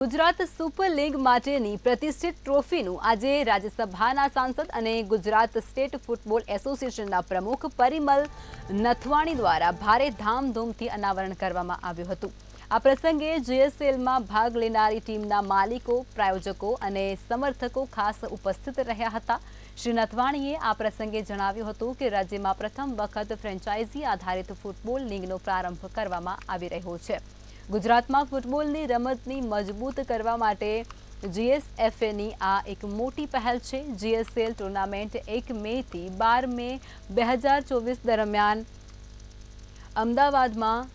Gujarat super league માટેની પ્રતિષ્ઠિત ટ્રોફીનું આજે રાજ્યસભાના સાંસદ અને ગુજરાત સ્ટેટ ફૂટબોલ એસોસિએશનના પ્રમુખ પરિમલ નથવાણી દ્વારા ભારે ધામધૂમથી અનાવરણ કરવામાં આવ્યું હતું। આ પ્રસંગે જીએસએલમાં ભાગ લેનારી ટીમના માલિકો, પ્રાયોજકો અને સમર્થકો ખાસ ઉપસ્થિત રહ્યા હતા। શ્રી નથવાણીએ આ પ્રસંગે જણાવ્યું હતું કે રાજ્યમાં પ્રથમ વખત ફ્રેન્ચાઇઝી આધારિત ફૂટબોલ લીગનો પ્રારંભ કરવામાં આવી રહ્યો છે। ગુજરાતમાં ફૂટબોલની રમતની મજબૂત કરવા માટે જીએસએફએની આ એક મોટી પહેલ છે। જીએસએલ ટુર્નામેન્ટ 1 મેથી 12 મે 2024 દરમિયાન અમદાવાદમાં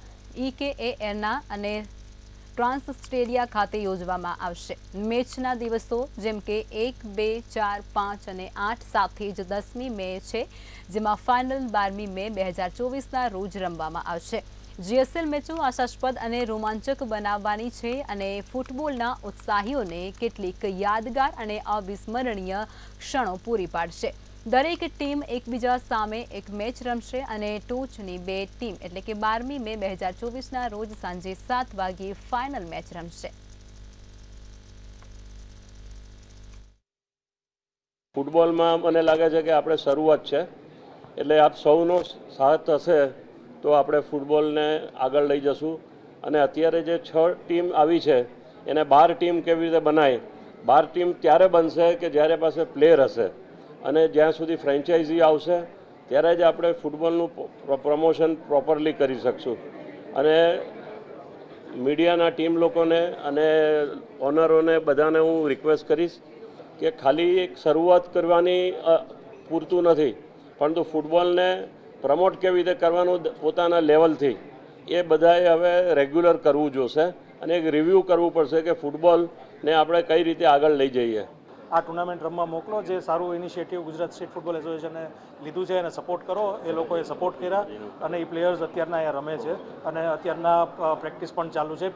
ઈકેએના અને ટ્રાન્સ સ્ટેડિયા ખાતે યોજવામાં આવશે। મેચના દિવસો જેમ કે 1, 2, 4, 5 અને 8 સાથે જ 10મી મે છે, જેમાં ફાઇનલ 12મી મે 2024ના રોજ રમવામાં આવશે। જીએસએલ મેચો આશાસ્પદ અને રોમાંચક બનાવવાની છે અને ફૂટબોલના ઉત્સાહીઓને કેટલીક યાદગાર અને અવિસ્મરણીય ક્ષણો પૂરી પાડશે। દરેક ટીમ એકબીજા સામે એક મેચ રમશે અને ટોચની બે ટીમ એટલે કે 12મી મે 2024ના રોજ સાંજે 7 વાગ્યે ફાઇનલ મેચ રમશે। ફૂટબોલમાં મને લાગે છે કે આપણે શરૂઆત છે, એટલે આપ સૌનો સાથ હશે તો આપણે ફૂટબોલને આગળ લઈ જશું। અને અત્યારે જે 6 ટીમ આવી છે એને 12 ટીમ કેવી રીતે બનાય, 12 ટીમ ત્યારે બનશે કે જ્યારે પાસે પ્લેયર હશે અને જ્યાં સુધી ફ્રેન્ચાઇઝી આવશે ત્યારે જ આપણે ફૂટબોલનું પ્રમોશન પ્રોપરલી કરી શકશું। અને મીડિયાના ટીમ લોકોને અને ઓનરોને બધાને હું રિક્વેસ્ટ કરીશ કે ખાલી એક શરૂઆત કરવાની પૂરતું નથી, પરંતુ ફૂટબોલને પ્રમોટ કેવી રીતે કરવાનું પોતાના લેવલથી એ બધાએ હવે રેગ્યુલર કરવું જોશે અને એક રિવ્યૂ કરવું પડશે કે ફૂટબોલને આપણે કઈ રીતે આગળ લઈ જઈએ। આ ટુર્નામેન્ટ રમવા મોકલો, જે સારું ઇનિશિયેટિવ ગુજરાત સ્ટેટ ફૂટબોલ એસોસિએશને લીધું છે એને સપોર્ટ કરો। એ લોકોએ સપોર્ટ કર્યા અને એ પ્લેયર્સ અત્યારના અહીંયા રમે છે અને અત્યારના પ્રેક્ટિસ પણ ચાલુ છે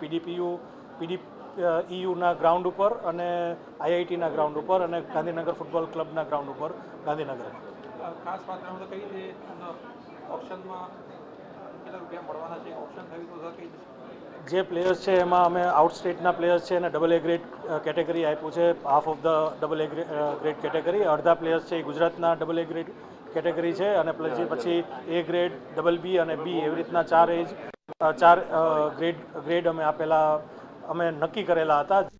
પીડીપીયુના ગ્રાઉન્ડ ઉપર અને આઈઆઈટીના ગ્રાઉન્ડ ઉપર અને ગાંધીનગર ફૂટબોલ ક્લબના ગ્રાઉન્ડ ઉપર ગાંધીનગરમાં। ખાસ વાત કઈ રીતે ઓપ્શનમાં કેટલા રૂપિયા મળવાના છે, ઓપ્શન થયું તો કઈ જે પ્લેયર્સ છે એમાં અમે આઉટ સ્ટેટના પ્લેયર્સ છે એને AA ગ્રેડ કેટેગરી આપ્યું છે, half of the AA grade category. અડધા પ્લેયર્સ છે એ ગુજરાતના AA ગ્રેડ કેટેગરી છે અને પછી A ગ્રેડ, BB અને B એવી રીતના 4 ગ્રેડ અમે નક્કી કરેલા હતા।